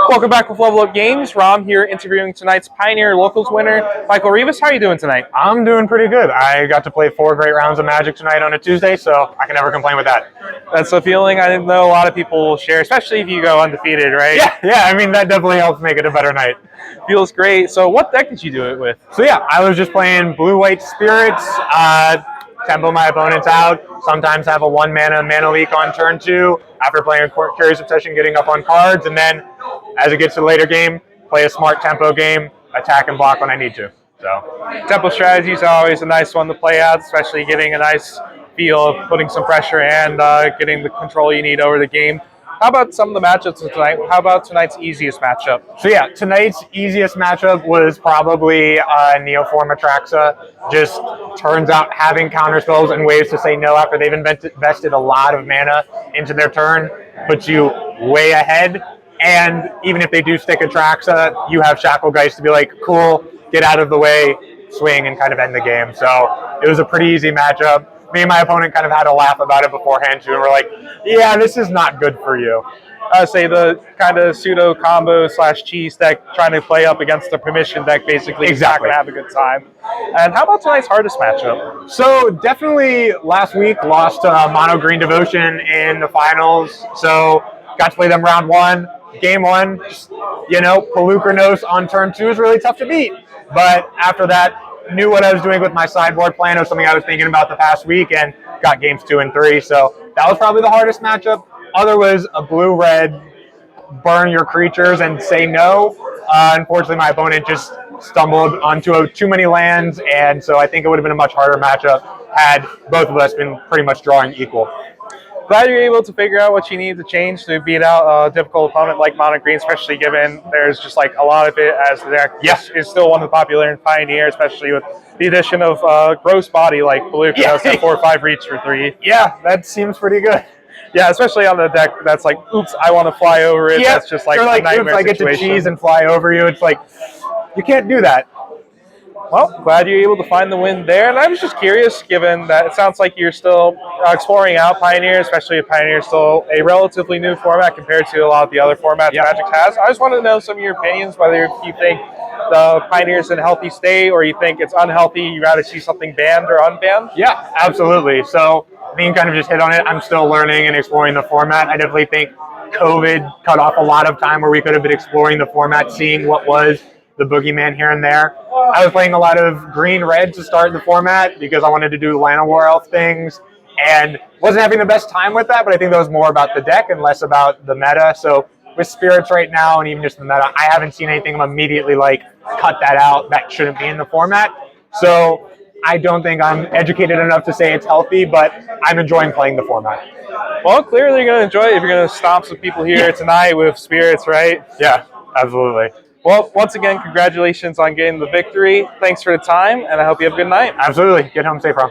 Welcome back with Level Up Games. Rom here interviewing tonight's Pioneer Locals winner, Michael Reavis. How are you doing tonight? I'm doing pretty good. I got to play 4 great rounds of Magic tonight on a Tuesday, so I can never complain with that. That's a feeling I know a lot of people will share, especially if you go undefeated, right? Yeah, I mean, that definitely helps make it a better night. Feels great. So what deck did you do it with? So yeah, I was just playing blue-white spirits, tempo my opponents out, sometimes have a 1-mana leak on turn 2, after playing Curious Obsession, getting up on cards, and then as it gets to the later game, play a smart tempo game, attack and block when I need to. So tempo strategies are always a nice one to play out, especially getting a nice feel of putting some pressure and getting the control you need over the game. How about some of the matchups of tonight? How about tonight's easiest matchup? So yeah, tonight's easiest matchup was probably Neoform Atraxa. Just turns out having counterspells and ways to say no after they've invested a lot of mana into their turn puts you way ahead. And even if they do stick Atraxa, you have Shacklegeist to be like, cool, get out of the way, swing, and kind of end the game. So it was a pretty easy matchup. Me and my opponent kind of had a laugh about it beforehand, too, and we're like, yeah, this is not good for you. I would say the kind of pseudo combo / cheese deck trying to play up against the permission deck basically is not going to have a good time. And how about tonight's hardest matchup? So definitely last week lost Mono Green Devotion in the finals. So got to play them round 1. Game 1, Pelucranos on turn 2 is really tough to beat. But after that, knew what I was doing with my sideboard plan. It was something I was thinking about the past week and got games 2 and 3. So that was probably the hardest matchup. Other was a blue-red burn your creatures and say no. Unfortunately, my opponent just stumbled onto too many lands, and so I think it would have been a much harder matchup had both of us been pretty much drawing equal. Glad you're able to figure out what you need to change to beat out a difficult opponent like Mono Green, especially given there's just like a lot of it as the deck is still one of the popular in Pioneer, especially with the addition of gross body like Pelucranos at 4/5 reach for 3. Yeah, that seems pretty good. Yeah, especially on the deck that's like, oops, I want to fly over it. That's just like a nightmare oops, situation. I get to cheese and fly over you. It's like, you can't do that. Well, glad you're able to find the win there. And I was just curious, given that it sounds like you're still exploring out Pioneer, especially if Pioneer is still a relatively new format compared to a lot of the other formats Magic has. I just wanted to know some of your opinions, whether you think the Pioneer's in a healthy state or you think it's unhealthy, you'd rather see something banned or unbanned? Yeah, absolutely. So, Dean kind of just hit on it. I'm still learning and exploring the format. I definitely think COVID cut off a lot of time where we could have been exploring the format, seeing what was the boogeyman here and there. I was playing a lot of green-red to start the format because I wanted to do Llanowar Elf things and wasn't having the best time with that, but I think that was more about the deck and less about the meta. So with Spirits right now and even just the meta, I haven't seen anything I'm immediately like, cut that out, that shouldn't be in the format. So I don't think I'm educated enough to say it's healthy, but I'm enjoying playing the format. Well, clearly you're going to enjoy it if you're going to stomp some people here tonight with Spirits, right? Yeah, absolutely. Well, once again, congratulations on getting the victory. Thanks for the time, and I hope you have a good night. Absolutely. Get home safe, Ron.